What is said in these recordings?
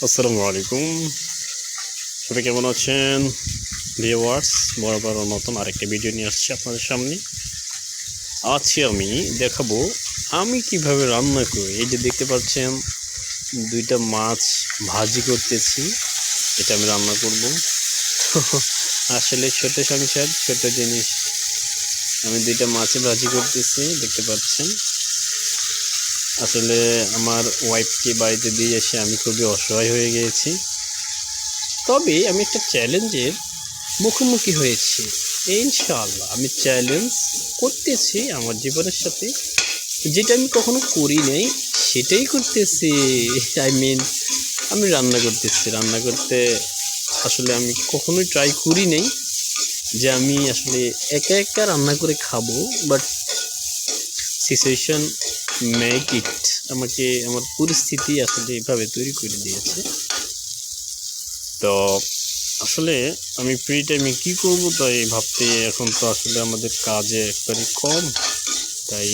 আসসালামু আলাইকুম। সবাই কেমন আছেন ভিউয়ার্স? বরাবরের মতন আরেকটা ভিডিও নিয়ে আসছি আপনাদের সামনে। আজকে আমি দেখাবো আমি কিভাবে রান্না করি। এই যে দেখতে পাচ্ছেন দুইটা মাছ ভাজি করতেছি, এটা আমি রান্না করব। আসলে ছোট সংসার, ছোট জিনিস। আমি দুইটা মাছে ভাজি করতেছি, দেখতে পাচ্ছেন। আসলে আমার ওয়াইফকে বাড়িতে দিয়ে এসে আমি খুবই অসহায় হয়ে গিয়েছি। তবে আমি একটা চ্যালেঞ্জের মুখোমুখি হয়েছি। ইনশাআল্লাহ আমি চ্যালেঞ্জ করতেছি আমার জীবনের সাথে, যেটা আমি কখনো করি নাই সেটাই করতেছি। আমি রান্না করতেছি। রান্না করতে আসলে আমি কখনোই ট্রাই করি নাই যে আমি আসলে একা একা রান্না করে খাবো, বাট সিচুয়েশন মেক ইট, আমাকে আমার পরিস্থিতি আসলে এভাবে তৈরি করে দিয়েছে। তো আসলে আমি ফ্রি টাইমে কী করব তাই ভাবতে, এখন তো আসলে আমাদের কাজে একবারে কম, তাই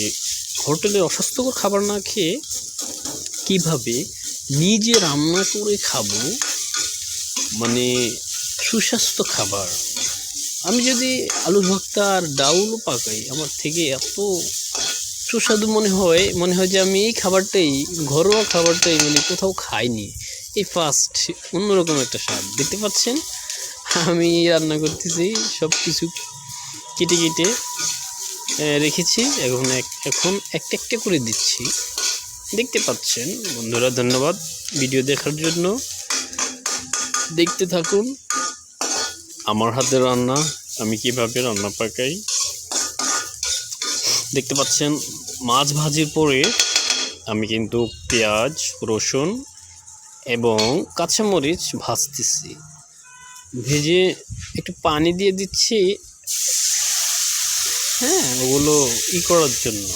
হোটেলে অস্বাস্থ্যকর খাবার না খেয়ে কিভাবে নিজে রান্না করে খাবো, মানে সুস্বাস্থ্য খাবার। আমি যদি আলু ভর্তা আর ডাউলও পাকাই, আমার থেকে এত সুস্বাদু মনে হয় যে আমি এই খাবারটাই, ঘরোয়া খাবারটাই মানে কোথাও খাইনি, এই ফার্স্ট অন্যরকম একটা স্বাদ। দেখতে পাচ্ছেন আমি রান্না করতেছি, সব কিছু কেটে কেটে রেখেছি, এখন একটা একটা করে দিচ্ছি। দেখতে পাচ্ছেন বন্ধুরা, ধন্যবাদ ভিডিও দেখার জন্য। দেখতে থাকুন আমার হাতের রান্না, আমি কিভাবে রান্না পাকাই। দেখতে পাচ্ছেন মাছ ভাজির পরে আমি কিন্তু পেঁয়াজ, রসুন এবং কাঁচামরিচ ভাজতেছি। ভেজে একটু পানি দিয়ে দিচ্ছি, হ্যাঁ, ওগুলো করার জন্য,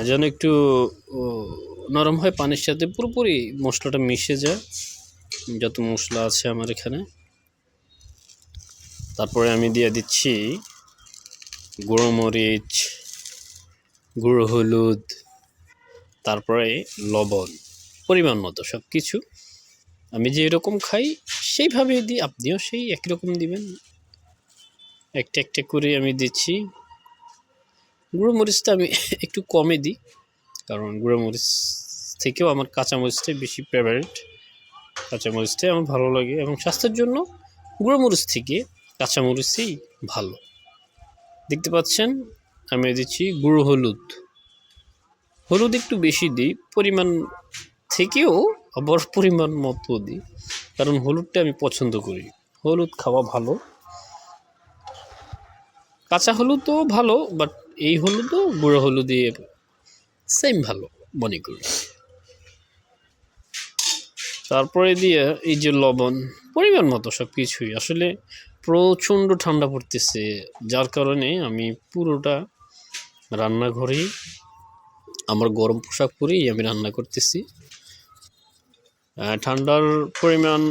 যেন একটু নরম হয়, পানির সাথে পুরোপুরি মশলাটা মিশে যায়, যত মশলা আছে আমার এখানে। তারপরে আমি দিয়ে দিচ্ছি গুঁড়ো মরিচ, গুঁড়ো হলুদ, তারপরে লবণ, পরিমাণ মতো সব কিছু। আমি যে এরকম খাই সেইভাবে দিই, আপনিও সেই একই রকম দিবেন। একটা একটা করে আমি দিচ্ছি। গুঁড়ো মরিচটা আমি একটু কমে দিই, কারণ গুঁড়ো মরিচ থেকেও আমার কাঁচামরিচটাই বেশি ফেভারিট। কাঁচামরিচটাই আমার ভালো লাগে এবং স্বাস্থ্যের জন্য গুঁড়ো মরিচ থেকে কাঁচামরিচই ভালো। দেখতে পাচ্ছেন আমি দিচ্ছি গুঁড়ো হলুদ। হলুদ একটু বেশি দিই, পরিমাণ থেকেও আবার পরিমাণ মতো দিই, কারণ হলুদটা আমি পছন্দ করি। হলুদ খাওয়া ভালো, কাঁচা হলুদও ভালো, বাট এই হলুদও গুঁড়ো হলুদই সেম ভালো মনে করি। তারপরে দিয়ে এই যে লবণ, পরিমাণ মতো সব কিছুই। আসলে প্রচণ্ড ঠান্ডা পড়তেছে, যার কারণে আমি পুরোটা রান্নাঘরেই আমার গরম পোশাক পরেই আমি রান্না করতেছি। ঠান্ডার পরিমাণ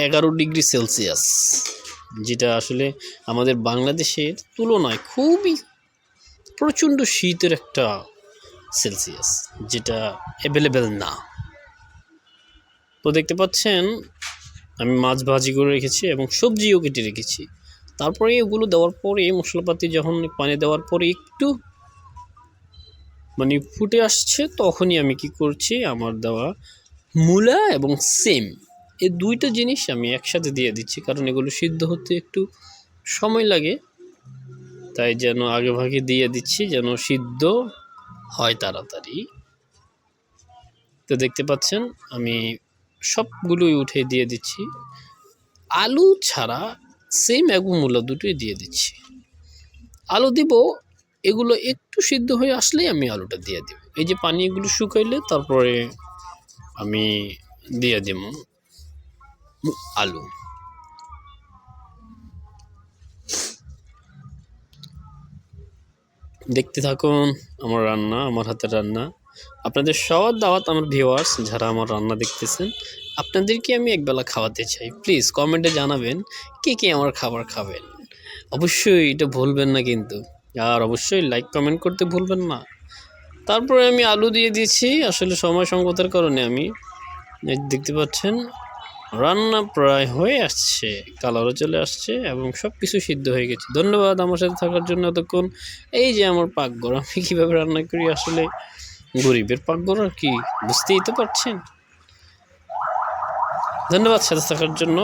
11 ডিগ্রি সেলসিয়াস, যেটা আসলে আমাদের বাংলাদেশের তুলনায় খুবই প্রচণ্ড শীতের একটা সেলসিয়াস, যেটা অ্যাভেলেবেল না। তো দেখতে পাচ্ছেন আমি মাছ ভাজি করে রেখেছি এবং সবজিও কেটে রেখেছি। তারপরে এগুলো দেওয়ার পরে মশলাপাতি যখন পানি দেওয়ার পরে একটু মানে ফুটে আসছে, তখনই আমি কি করছি, আমার দেওয়া মূলা এবং সিম, এই দুইটা জিনিস আমি একসাথে দিয়ে দিচ্ছি, কারণ এগুলো সিদ্ধ হতে একটু সময় লাগে, তাই যেন আগে ভাগে দিয়ে দিচ্ছি যেন সিদ্ধ হয় তাড়াতাড়ি। তো দেখতে পাচ্ছেন আমি সবগুলোই উঠে দিয়ে দিচ্ছি, আলু ছাড়া সিম এবং মূলা দুটোই দিয়ে দিচ্ছি। আলু দিব, এগুলো একটু সিদ্ধ হয়ে আসলেই আমি আলুটা দিয়ে দেব। এই যে পানি এগুলো শুকাইলে তারপরে আমি দিয়ে দেব আলু। দেখতে থাকুন আমার রান্না, আমার হাতের রান্না। আপনাদের সবার দাওয়াত আমার ভিউয়ার্স যারা আমার রান্না দেখতেছেন, আপনাদেরকে আমি একবেলা খাওয়াতে চাই। প্লিজ কমেন্টে জানাবেন কে কে আমার খাবার খাবেন। অবশ্যই এটা ভুলবেন না কিন্তু, আর অবশ্যই লাইক কমেন্ট করতে ভুলবেন না। তারপরে আমি আলু দিয়ে দিয়েছি। আসলে সময় সংকটের কারণে আমি এই দেখতে পাচ্ছেন রান্না প্রায় হয়ে আসছে, কালারও চলে আসছে এবং সব কিছু সিদ্ধ হয়ে গেছে। ধন্যবাদ আমার সাথে থাকার জন্য এতক্ষণ। এই যে আমার পাকঘর, আমি কীভাবে রান্না করি, আসলে গরিবের পাকঘর আর কি, বুঝতেই তো পারছেন। ধন্যবাদ সাথে থাকার জন্য।